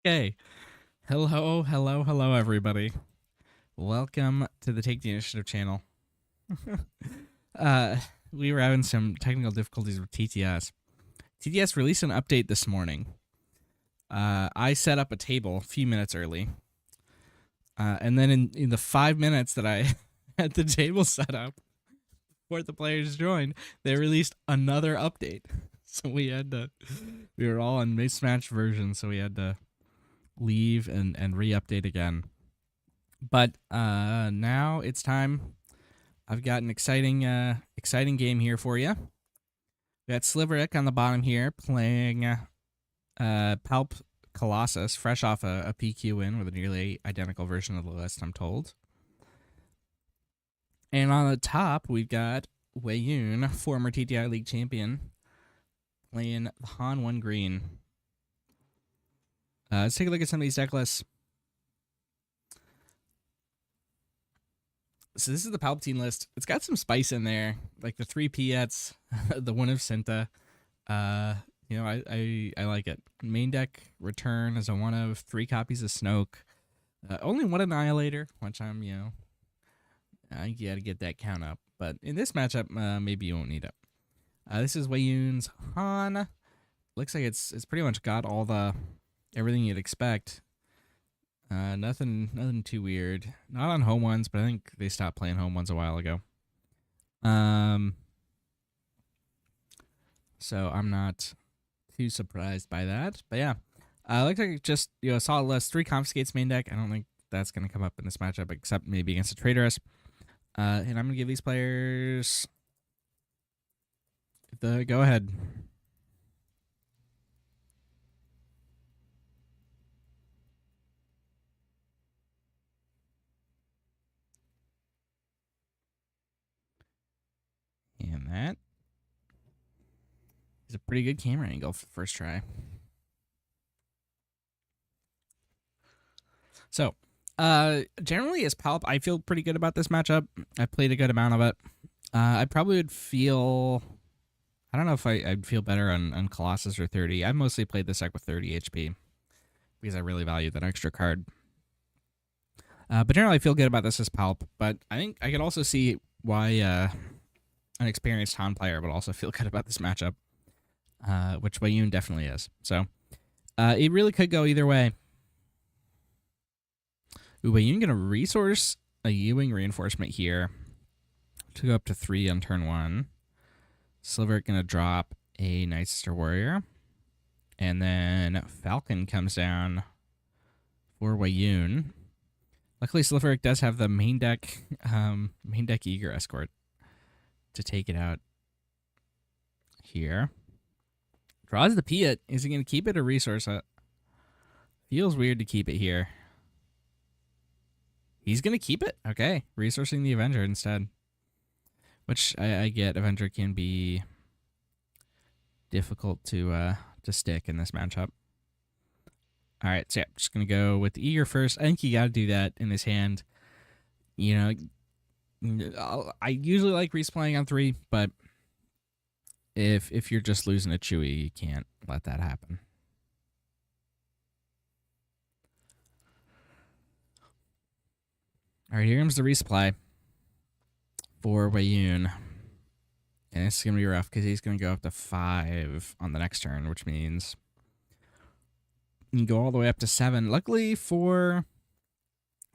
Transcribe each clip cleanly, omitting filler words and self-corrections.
Okay. Hello, everybody. Welcome to the Take the Initiative channel. uh, we were having some technical difficulties with TTS. TTS released an update this morning. I set up a table a few minutes early. And then in the 5 minutes that I had the table set up before the players joined, they released another update. So we were all on mismatched versions, so we had to leave and re-update again. But now it's time. I've got an exciting game here for you. We got Sliverik on the bottom here playing Palp Colossus, fresh off a PQ win with a nearly identical version of the list, I'm told. And on the top, we've got Weyoun, former TTI League champion, playing the Han1 green. Let's take a look at some of these deck lists. So this is the Palp1 list. It's got some spice in there, like the 3 Piets, the 1 of Cinta. You know, I like it. Main deck return as a 1 of 3 copies of Snoke. Only 1 Annihilator, which I'm, I gotta get that count up. But in this matchup, maybe you won't need it. This is Weyoun's Han. Looks like it's pretty much got all the everything you'd expect. Nothing too weird. Not on home ones, but I think they stopped playing home ones a while ago. So I'm not too surprised by that. But yeah, looks like just a solid list. 3 confiscates main deck. I don't think that's gonna come up in this matchup, except maybe against a traitoress. And I'm gonna give these players the go ahead. And that is a pretty good camera angle for the first try. So, generally as Palp, I feel pretty good about this matchup. I played a good amount of it. I probably would feel... I don't know if I'd feel better on Colossus or 30. I mostly played this deck with 30 HP because I really value that extra card. But generally, I feel good about this as Palp. But I think I could also see why an experienced Han player would also feel good about this matchup, which Weyoun definitely is. So it really could go either way. Ooh, Weyoun going to resource a Ewing reinforcement here to go up to 3 on turn 1. Sliverik going to drop a Night Sister Warrior. And then Falcon comes down for Weyoun. Luckily, Sliverik does have the main deck Eager Escort to take it out here. Draws the Piet. Is he going to keep it or resource it? Feels weird to keep it here. He's going to keep it. Okay. Resourcing the Avenger instead. Which I get. Avenger can be difficult to stick in this matchup. All right. So yeah, just going to go with the Eager first. I think you got to do that in his hand. You know, I usually like resplaying on 3, but if you're just losing a Chewy, you can't let that happen. All right, here comes the resupply for Weyoun. And it's going to be rough because he's going to go up to 5 on the next turn, which means you can go all the way up to 7. Luckily for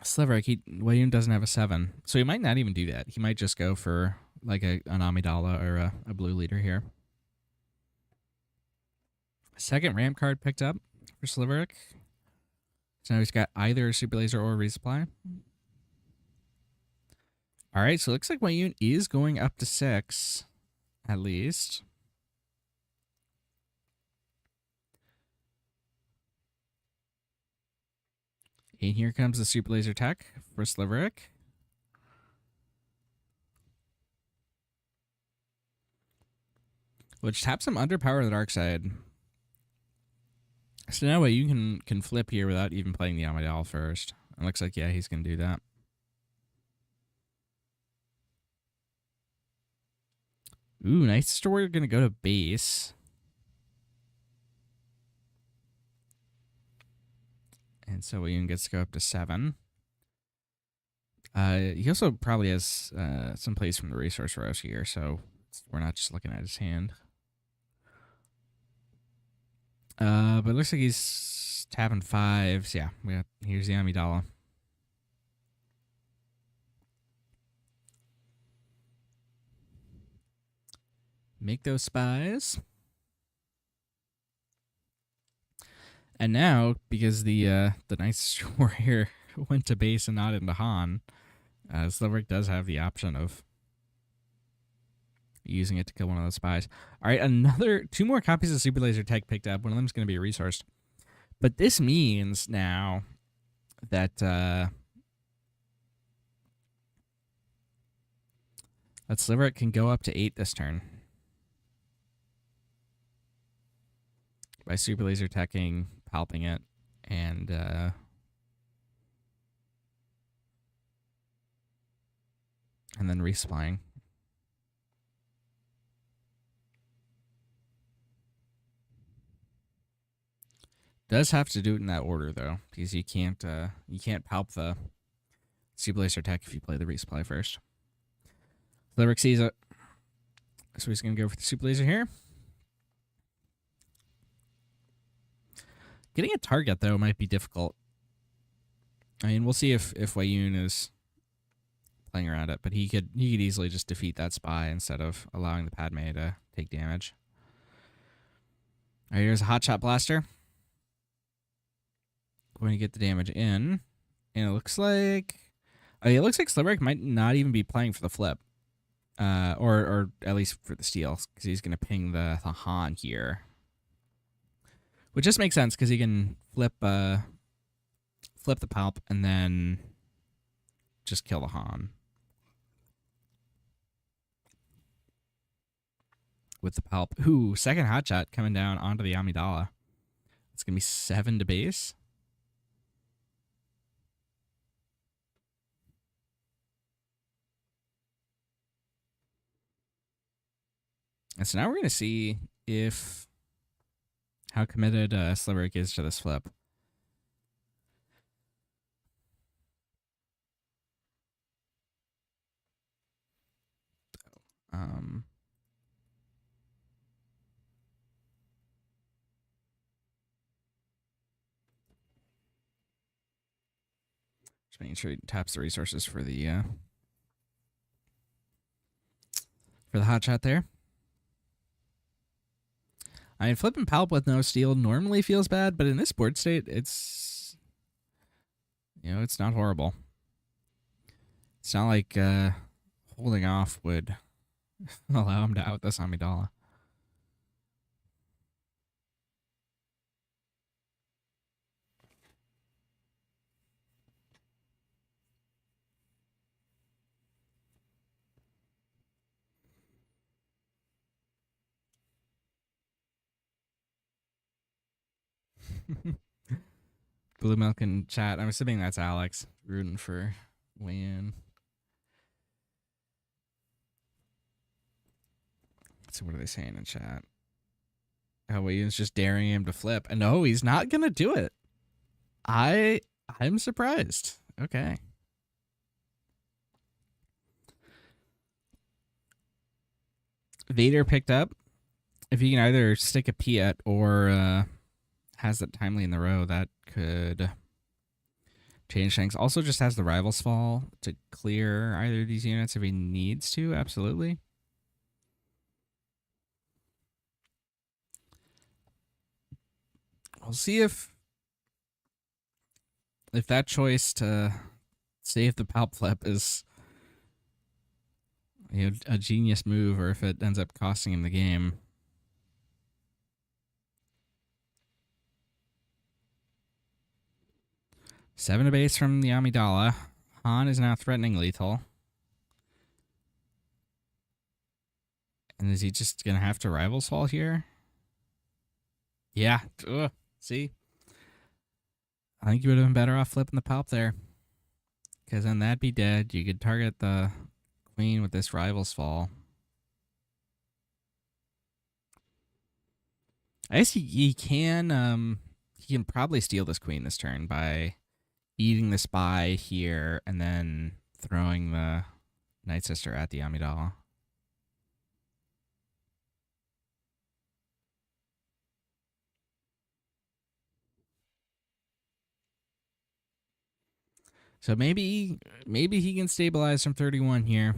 Sliverik, Weyoun doesn't have a 7, so he might not even do that. He might just go for like an Amidala or a blue leader here. Second ramp card picked up for Sliverik. So now he's got either Super Laser or Resupply. All right, so it looks like Weyoun is going up to 6, at least. And here comes the Super Laser Tech for Sliverik. Which taps him underpower the dark side. So now you can flip here without even playing the Amidala first. It looks like, yeah, he's going to do that. Ooh, Night Sister Warrior going to go to base. And so Weyoun gets to go up to 7. He also probably has some plays from the resource rows here, so we're not just looking at his hand. But it looks like he's tapping 5s. Yeah, here's the Amidala. Make those spies. And now, because the nice warrior went to base and not into Han, Sliverik does have the option of using it to kill one of those spies. All right, 2 more copies of Super Laser Tech picked up. One of them is going to be resourced. But this means now that that Sliverik can go up to 8 this turn by Super Laser Teching, palping it, and then resupplying. Does have to do it in that order though, because you can't palp the Super Laser Tech if you play the resupply first. Sliverik sees it, so he's gonna go for the Super Laser here. Getting a target though might be difficult. I mean, we'll see if Weyoun is playing around it, but he could easily just defeat that spy instead of allowing the Padme to take damage. All right, here's a hotshot blaster. Going to get the damage in, and it looks like Sliverik might not even be playing for the flip, or at least for the steal, because he's going to ping the Han here, which just makes sense because he can flip the Palp and then just kill the Han with the Palp. Ooh, second hotshot coming down onto the Amidala. It's going to be 7 to base. And so now we're going to see how committed Sliverik is to this flip. Just making sure he taps the resources for the hotshot there. I mean, flipping Palp with no steal normally feels bad, but in this board state, it's not horrible. It's not like holding off would allow him to out this Amidala. Blue Milk in chat. I'm assuming that's Alex rooting for Weyoun. So what are they saying in chat? Oh, Weyoun's just daring him to flip. And no, he's not gonna do it. I'm surprised. Okay. Vader picked up. If you can either stick a Piet or has it timely in the row, that could change things. Also just has the Rivals Fall to clear either of these units if he needs to. Absolutely. We'll see if that choice to save the Palp flip is a genius move, or if it ends up costing him the game. Seven to base from the Amidala. Han is now threatening lethal. And is he just going to have to Rivals Fall here? Yeah. Ugh. See? I think you would have been better off flipping the Palp there. Because then that'd be dead. You could target the Queen with this Rivals Fall. I guess he can he can probably steal this queen this turn by eating the spy here and then throwing the Night Sister at the Amidala. So maybe he can stabilize from 31 here.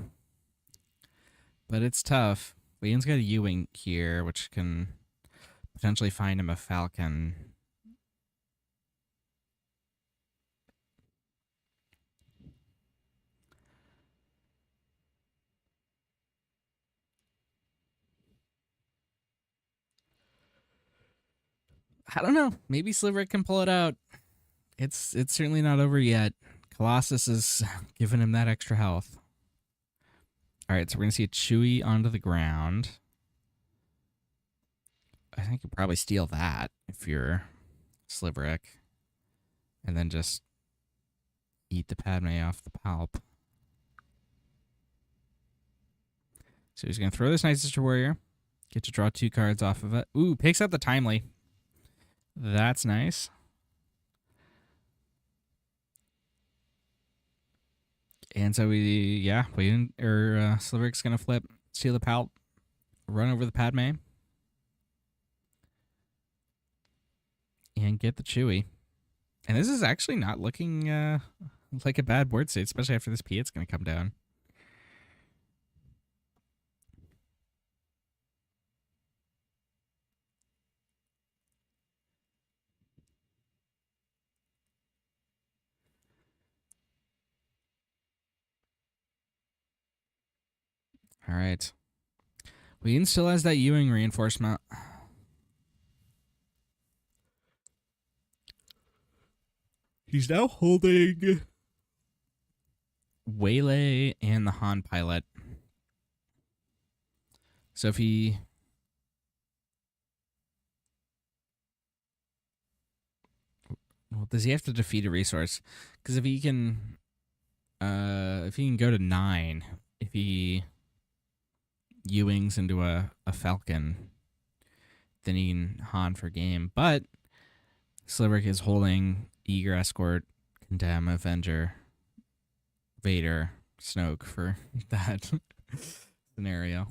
But it's tough. Weyoun's got a Ewing here, which can potentially find him a Falcon. I don't know. Maybe Sliverik can pull it out. It's certainly not over yet. Colossus is giving him that extra health. All right, so we're going to see a Chewy onto the ground. I think you probably steal that if you're Sliverik. And then just eat the Padme off the Palp. So he's going to throw this Night Sister Warrior. Get to draw 2 cards off of it. Ooh, picks up the Timely. That's nice. And so Sliverik's going to flip, steal the Palp, run over the Padme, and get the Chewy. And this is actually not looking like a bad board state, especially after this P8's going to come down. All right. Weyoun still has that Ewing reinforcement. He's now holding Waylay and the Han1. So if he... Well, does he have to defeat a resource? Because if he can go to 9, if he Ewings into a Falcon, then he can Han for game. But Sliverik is holding Eager Escort, Condemn, Avenger, Vader, Snoke for that scenario.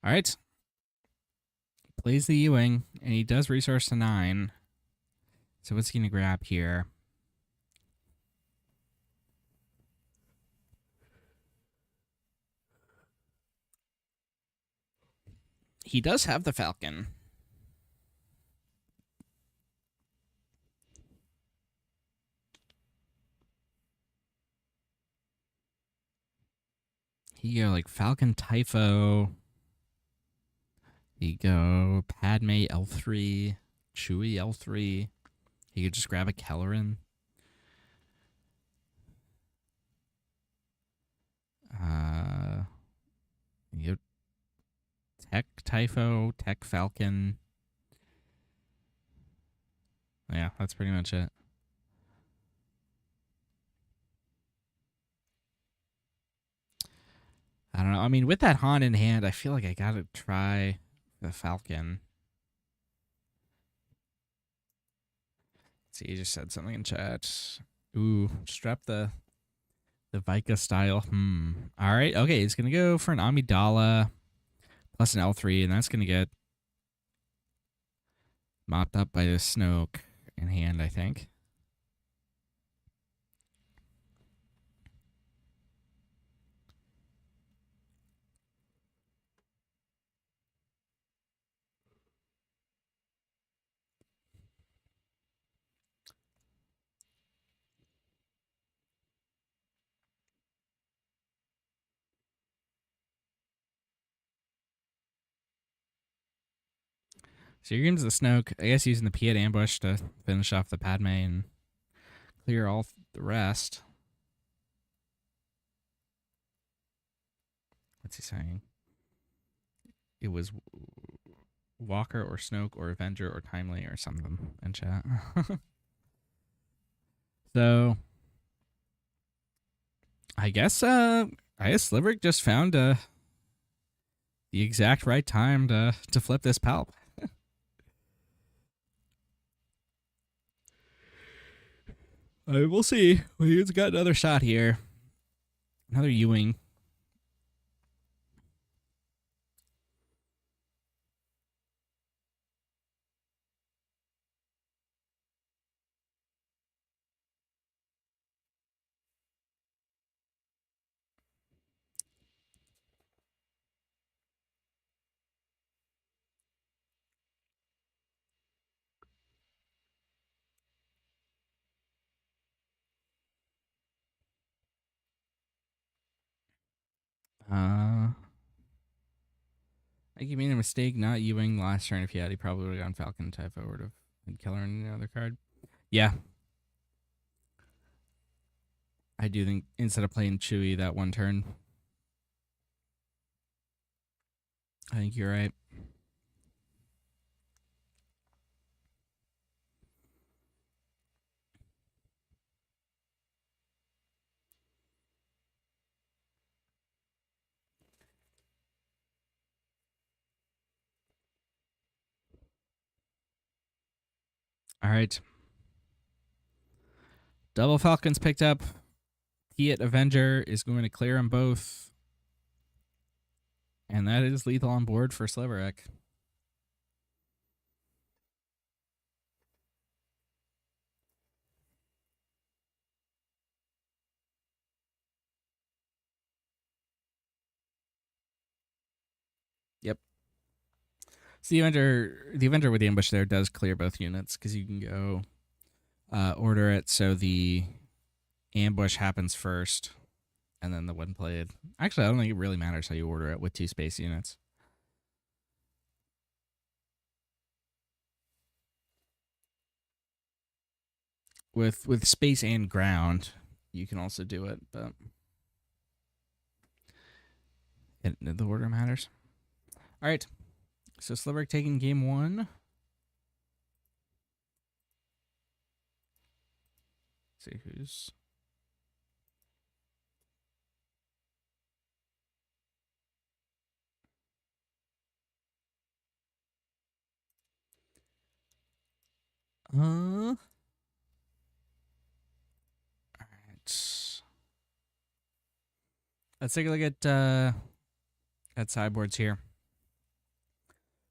All right. Plays the Ewing, and he does resource to 9. So what's he going to grab here? He does have the Falcon. He go like Falcon Typho. You go Padme L3, Chewy L3. You could just grab a Kelleran. You Tech Typho, Tech Falcon. Yeah, that's pretty much it. I don't know. I mean, with that Han in hand, I feel like I gotta try the Falcon. Let's see, he just said something in chat. Ooh, strap the Vika style. All right. Okay, he's gonna go for an Amidala plus an L3, and that's gonna get mopped up by the Snoke in hand, I think. So here comes the Snoke. I guess using the P8 ambush to finish off the Padme and clear all the rest. What's he saying? it was Walker or Snoke or Avenger or Timely or something in chat. So I guess Sliverik just found the exact right time to flip this Palp. We'll see. He's got another shot here. Another Ewing. I think you made a mistake not Ewing last turn. If he had, he probably would have gone Falcon Typho would have been killer in another card. Yeah. I do think instead of playing Chewie that one turn, I think you're right. All right. Double Falcons picked up. T-It Avenger is going to clear them both. And that is lethal on board for Sliverik. Yep. So the Avenger with the ambush there does clear both units because you can go order it so the ambush happens first and then the one played. Actually, I don't think it really matters how you order it with 2 space units. With space and ground, you can also do it, but the order matters. All right. So Sliverik taking game 1. Let's see who's... All right. Let's take a look at sideboards here.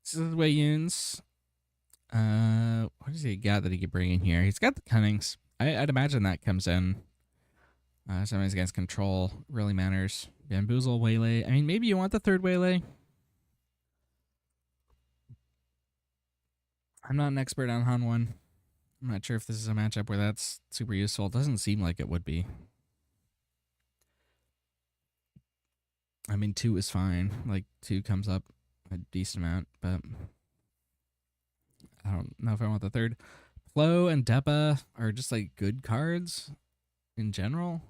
This is Weyoun's. What does he got that he could bring in here? He's got the Cunnings. I'd imagine that comes in. Sometimes against control really matters. Bamboozle, Waylay. I mean, maybe you want the 3rd Waylay. I'm not an expert on Han1. I'm not sure if this is a matchup where that's super useful. It doesn't seem like it would be. I mean, 2 is fine. Like, 2 comes up a decent amount, but I don't know if I want the 3rd. Plo and Depa are just, like, good cards in general.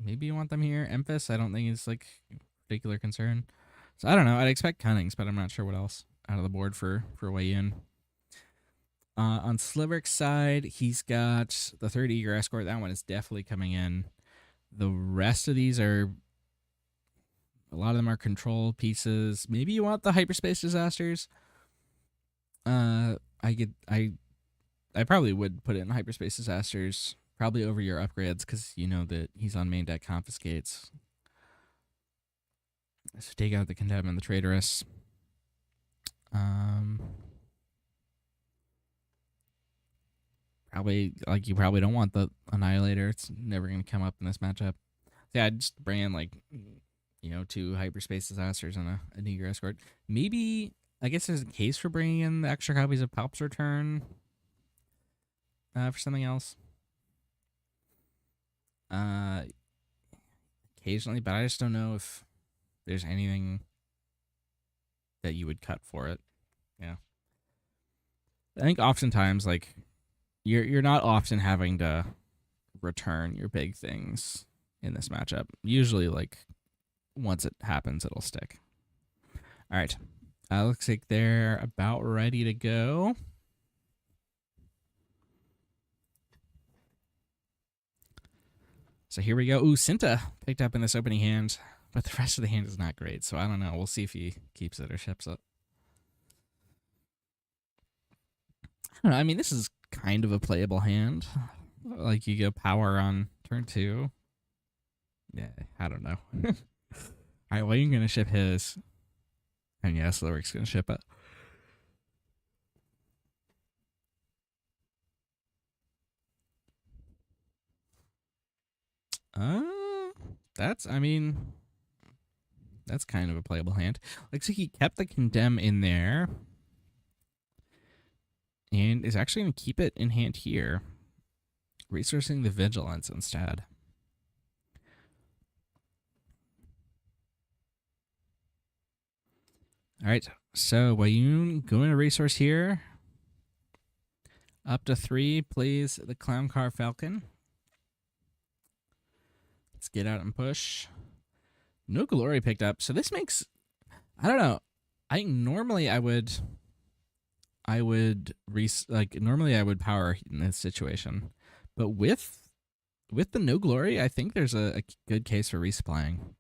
Maybe you want them here. Emphas, I don't think is, like, a particular concern. So, I don't know. I'd expect Cunnings, but I'm not sure what else out of the board for Weyoun. On Sliverik's side, he's got the 3rd Eager Escort. That one is definitely coming in. The rest of these are... A lot of them are control pieces. Maybe you want the Hyperspace Disasters. I probably would put it in Hyperspace Disasters, probably over your upgrades, because you know that he's on main deck Confiscates. So take out the Condemn and the Traitorous. Probably, like, you probably don't want the Annihilator. It's never going to come up in this matchup. So yeah, I'd just bring in, like, you know, 2 Hyperspace Disasters and an Eager Escort. Maybe, I guess there's a case for bringing in the extra copies of Palp's Return for something else. Occasionally, but I just don't know if there's anything that you would cut for it. Yeah. I think oftentimes, like, you're not often having to return your big things in this matchup. Usually, like, once it happens, it'll stick. All right. Looks like they're about ready to go. So here we go. Ooh, Cinta picked up in this opening hand, but the rest of the hand is not great. So I don't know. We'll see if he keeps it or ships it. I don't know. I mean, this is kind of a playable hand. Like you go power on turn 2. Yeah, I don't know. All right, well, you're going to ship his. And yeah, Sliverik's going to ship it. I mean, that's kind of a playable hand. Like, so he kept the Condemn in there. And is actually going to keep it in hand here. Resourcing the Vigilance instead. All right, so Weyoun going to resource here. Up to 3, plays the Clown Car Falcon. Let's get out and push. No Glory picked up, so this makes, I don't know. I think normally I would normally I would power in this situation, but with the no Glory, I think there's a good case for resupplying,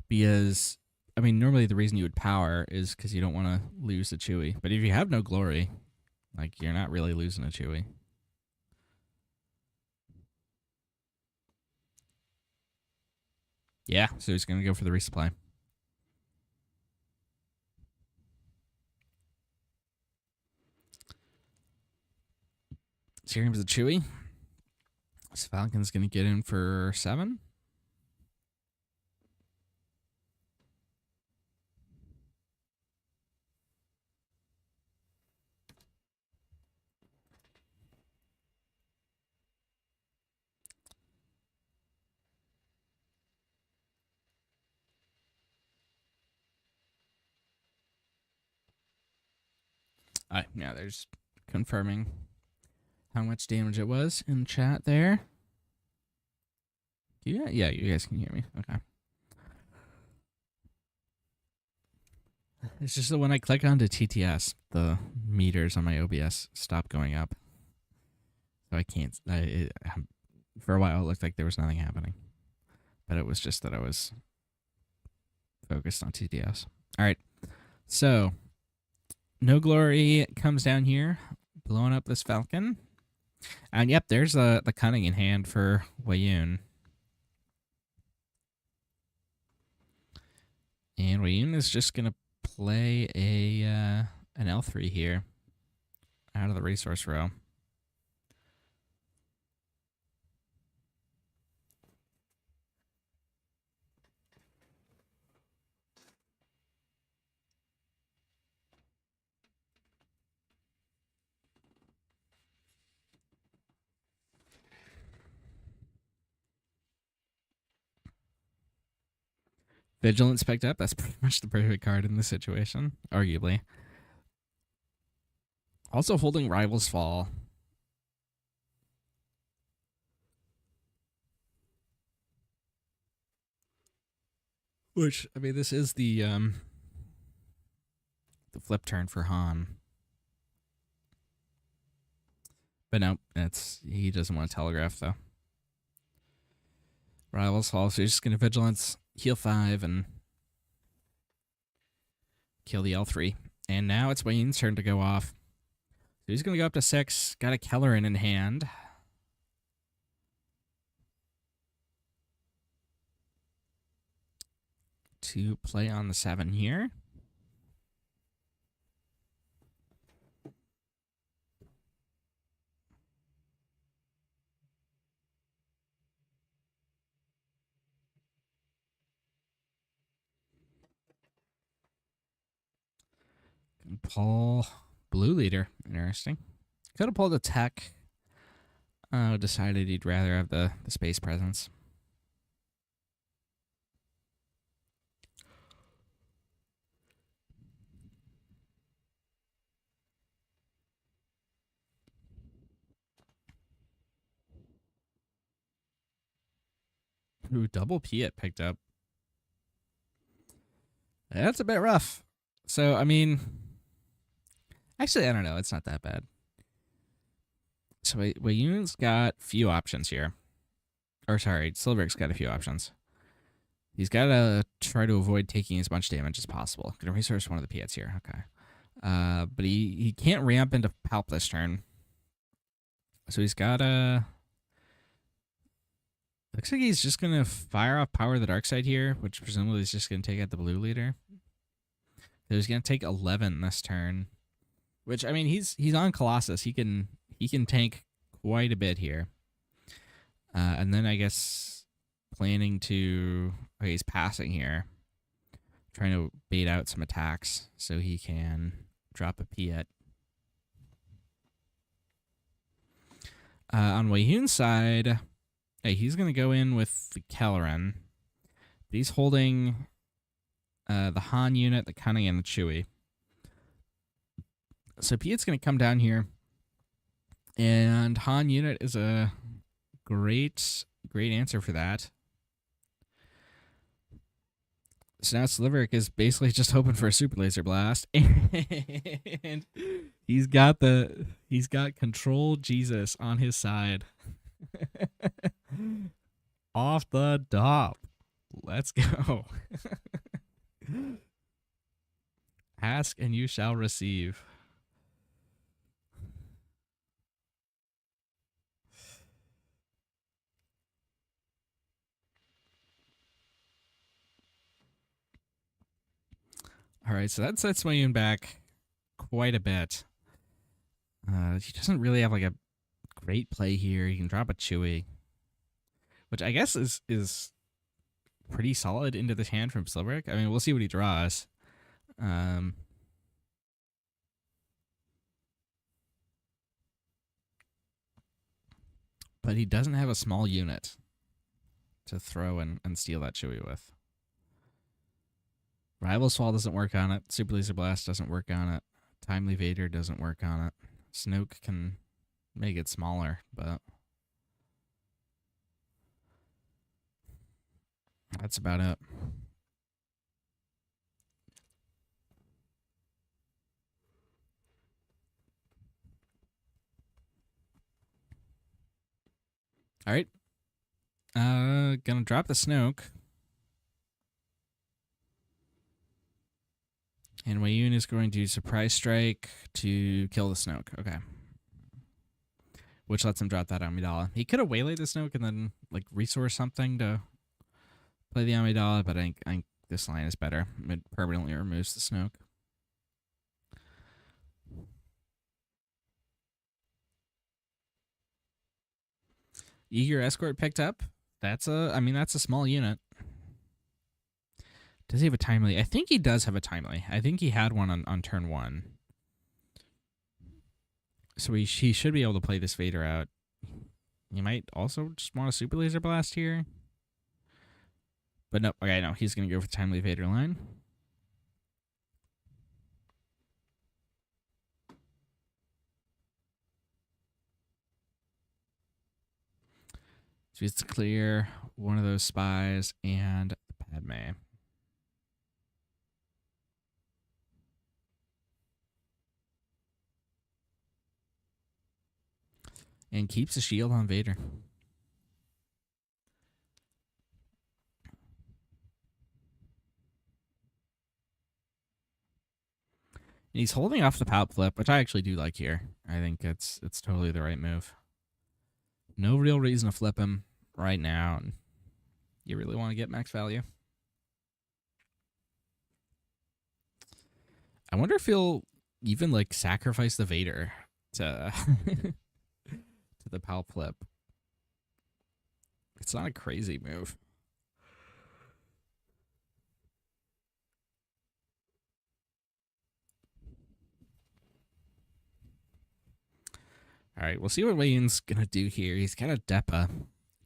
because I mean normally the reason you would power is because you don't want to lose the Chewy, but if you have no Glory, like you're not really losing a Chewy. Yeah, so he's gonna go for the resupply. So here comes the Chewy. So Falcon's going to get in for 7. Yeah, there's confirming how much damage it was in chat there. Yeah, you guys can hear me. Okay. It's just that when I click onto TTS, the meters on my OBS stop going up. So I can't. For a while, it looked like there was nothing happening. But it was just that I was focused on TTS. All right. So, no Glory comes down here, blowing up this Falcon. And yep, there's the Cunning in hand for Weyoun. And Weyoun is just going to play an L3 here out of the resource row. Vigilance picked up. That's pretty much the perfect card in this situation, arguably. Also holding Rival's Fall. Which, I mean, this is the flip turn for Han. But no, he doesn't want to telegraph, though. Rival's Fall, so he's just going to Vigilance, heal 5, and kill the L3. And now it's Weyoun's turn to go off. So he's going to go up to 6. Got a Kellerin in hand. To play on the 7 here. Pull Blue Leader. Interesting. Could have pulled a Tech. Decided he'd rather have the space presence. Ooh, double Piet picked up. That's a bit rough. So, I mean, actually, I don't know. It's not that bad. So, Weyoun's got few options here. Or, sorry, Sliverik's got a few options. He's got to try to avoid taking as much damage as possible. Gonna resource one of the P8s here. Okay. But he can't ramp into Palp this turn. So he's got to... Looks like he's just going to fire off Power of the Dark Side here, which presumably is just going to take out the blue leader. So he's going to take 11 this turn. Which, I mean, he's on Colossus. He can tank quite a bit here. And then I guess planning to... Okay, he's passing here. Trying to bait out some attacks so he can drop a P8. On Weyoun's side, hey, he's going to go in with the Kelleran. He's holding the Han unit, the Cunning, and the Chewy. So P8's going to come down here. And Han unit is a great answer for that. So now Sliverik is basically just hoping for a super laser blast. And he's got control Jesus on his side. Off the top. Let's go. Ask and you shall receive. All right, so that sets Weyoun back quite a bit. He doesn't really have like a great play here. He can drop a Chewy, which I guess is pretty solid into the hand from Sliverik. I mean, we'll see what he draws. But he doesn't have a small unit to throw and steal that Chewy with. Rival Swall doesn't work on it. Super Laser Blast doesn't work on it. Timely Vader doesn't work on it. Snoke can make it smaller, but that's about it. All right. Gonna drop the Snoke. And Weyoun is going to Surprise Strike to kill the Snoke. Okay. Which lets him drop that Amidala. He could have waylaid the Snoke and then like resource something to play the Amidala, but I think this line is better. It permanently removes the Snoke. Eager Escort picked up. That's a small unit. Does he have a timely? I think he does have a timely. I think he had one on turn 1. So he should be able to play this Vader out. He might also just want a Super Laser Blast here. But no, okay, no, he's going to go for the timely Vader line. So he has to clear one of those spies and Padme. And keeps the shield on Vader. And he's holding off the Palp flip, which I actually do like here. I think it's totally the right move. No real reason to flip him right now. And you really want to get max value. I wonder if he'll even like sacrifice the Vader to to the Palp flip. It's not a crazy move. All right, we'll see what Weyoun's gonna do here. He's got a Depa.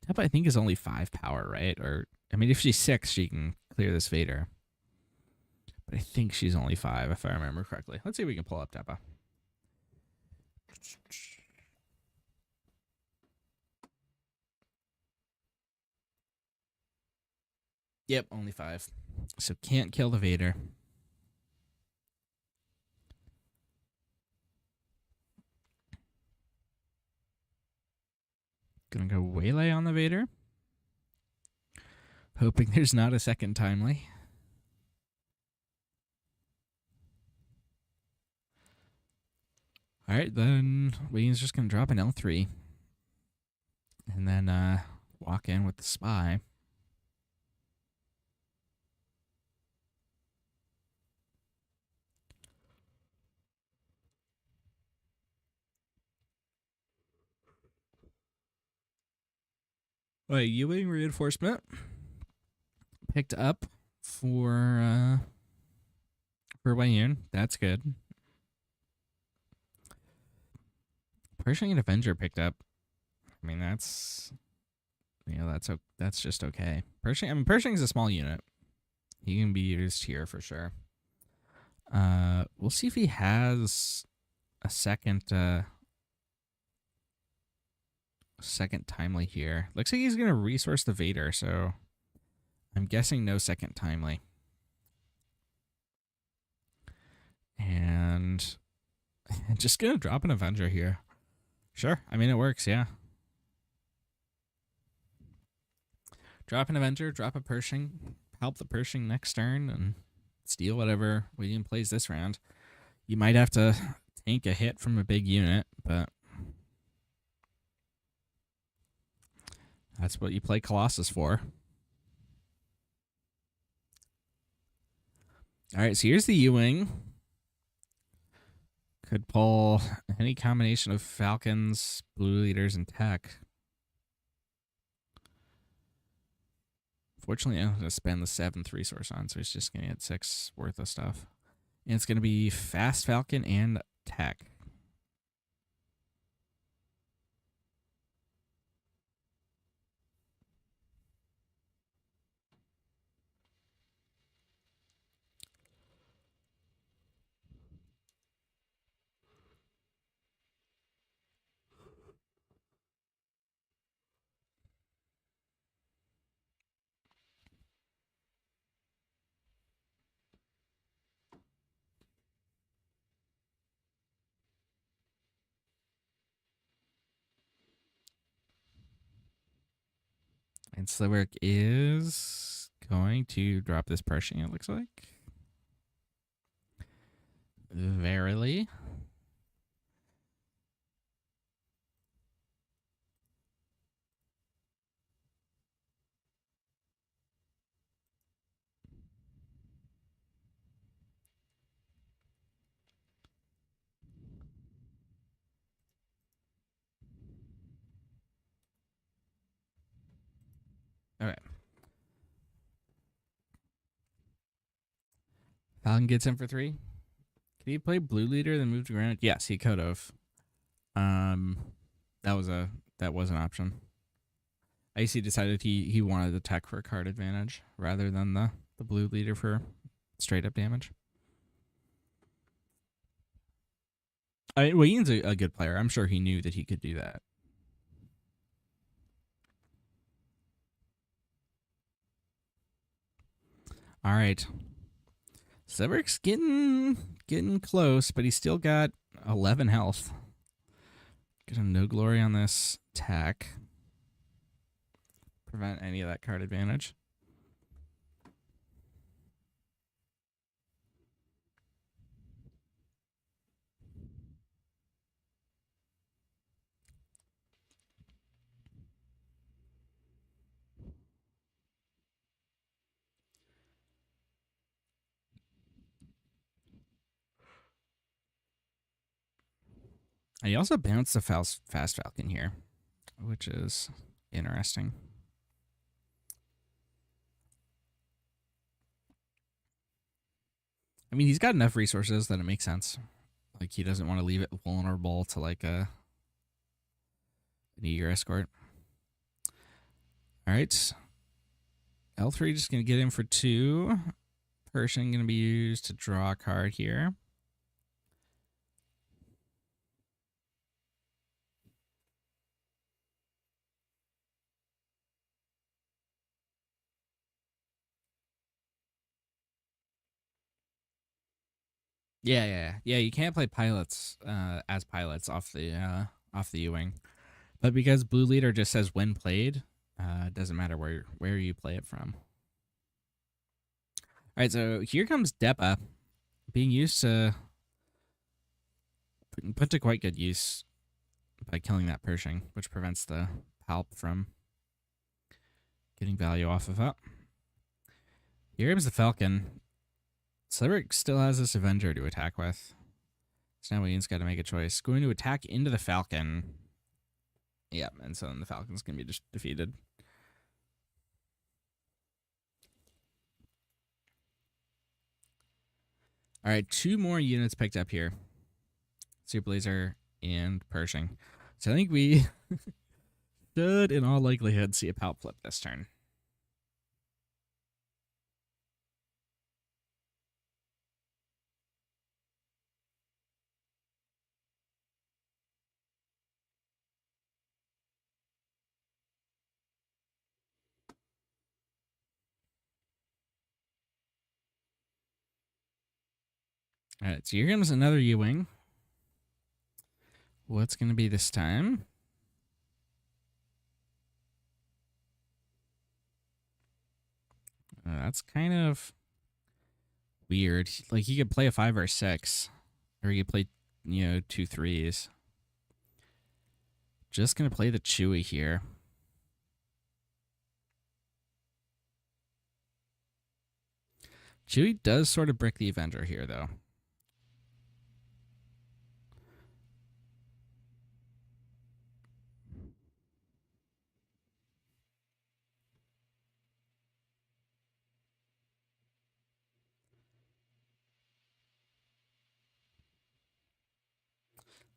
Depa, I think, is only 5 power, right? Or I mean, if she's 6, she can clear this Vader. But I think she's only 5, if I remember correctly. Let's see if we can pull up Depa. Yep, only 5. So can't kill the Vader. Gonna go Waylay on the Vader. Hoping there's not a second timely. All right, then Weyoun's just going to drop an L3. And then walk in with the Spy. All right, Ewing reinforcement picked up for Weyoun. That's good. Pershing and Avenger picked up. I mean, that's just okay. Pershing's a small unit. He can be used here for sure. We'll see if he has a second timely here. Looks like he's gonna resource the Vader, so I'm guessing no second timely. And just gonna drop an Avenger here. Sure, I mean it works, yeah. Drop an Avenger, drop a Pershing, help the Pershing next turn, and steal whatever Weyoun plays this round. You might have to tank a hit from a big unit, but that's what you play Colossus for. All right, so here's the Ewing. Could pull any combination of Falcons, Blue Leaders, and Tech. Fortunately, I'm going to spend the 7th resource on, so he's just going to get 6 worth of stuff. And it's going to be Fast Falcon and Tech. And Sliverik is going to drop this Pershing, it looks like. Verily. All right. Falcon gets in for 3. Can he play Blue Leader then move to ground? Yes, he could have. That was an option. I guess he decided he wanted the Tech for a card advantage rather than the Blue Leader for straight up damage. I mean, Weyoun's a good player. I'm sure he knew that he could do that. All right. Sliverik's getting close, but he's still got 11 health. Get him no glory on this Tech. Prevent any of that card advantage. And he also bounced the Fast Falcon here, which is interesting. I mean, he's got enough resources that it makes sense. Like, he doesn't want to leave it vulnerable to, like, an eager escort. All right. L3 just going to get in for 2. Pershing going to be used to draw a card here. Yeah. You can't play pilots as pilots off the Ewing, But because blue leader just says when played, it doesn't matter where you play it from. All right, so here comes Depa, being used to put to quite good use by killing that Pershing, which prevents the Palp from getting value off of it. Here comes the Falcon. Sliverik still has this Avenger to attack with. So now Weyoun's got to make a choice. Going to attack into the Falcon. Yeah, and so then the Falcon's going to be just defeated. All right, 2 more units picked up here. Super Laser and Pershing. So I think we should, in all likelihood, see a Palp flip this turn. All right, so here comes another U-Wing. What's going to be this time? That's kind of weird. Like, he could play a 5 or a 6. Or he could play, 2 3s. Just going to play the Chewie here. Chewie does sort of brick the Avenger here, though.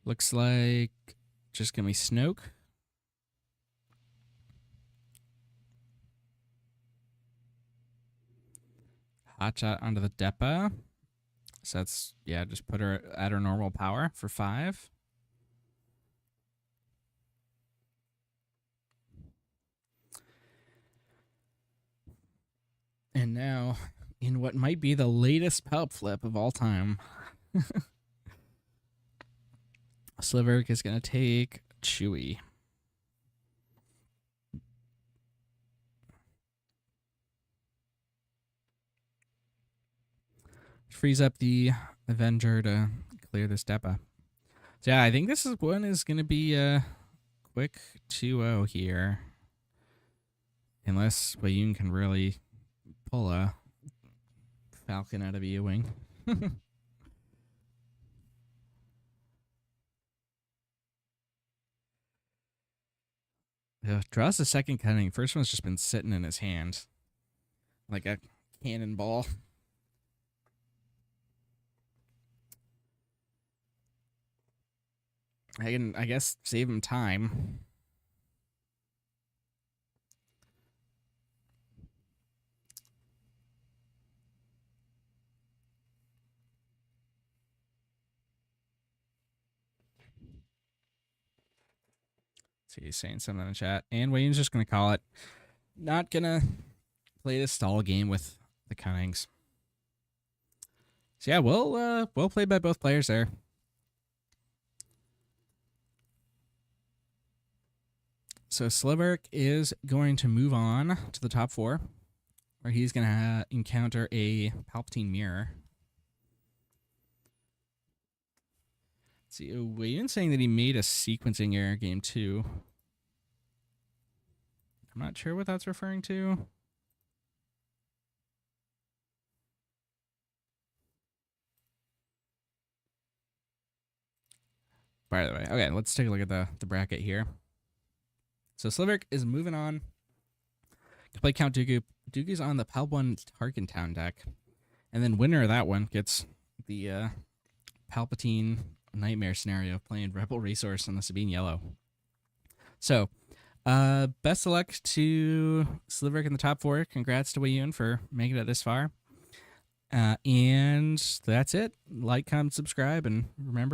Looks like just going to be Snoke. Hotshot onto the Depa. So that's, yeah, just put her at her normal power for 5. And now, in what might be the latest Palp flip of all time, Sliverik is going to take Chewie. Frees up the Avenger to clear this Depa. So yeah, I think this one is going to be a quick 2-0 here. Unless Weyoun can really pull a Falcon out of a U-Wing. Draws the second cunning. First one's just been sitting in his hand. Like a cannonball. I can, I guess, save him time. See, he's saying something in the chat. And Weyoun's just going to call it. Not going to play this stall game with the Cunnings. So yeah, well played by both players there. So Sliverik is going to move on to the top 4, where he's going to encounter a Palpatine mirror. Let's see, Weyoun saying that he made a sequencing error game 2. I'm not sure what that's referring to. By the way, okay, let's take a look at the bracket here. So Sliverik is moving on to play Count Dooku. Dooku's on the Palp1 Tarkentown deck. And then winner of that one gets the Palpatine Nightmare scenario playing Rebel Resource on the Sabine Yellow. So, best of luck to Sliverik in the top 4. Congrats to Weyoun for making it this far. And that's it. Like, comment, subscribe, and remember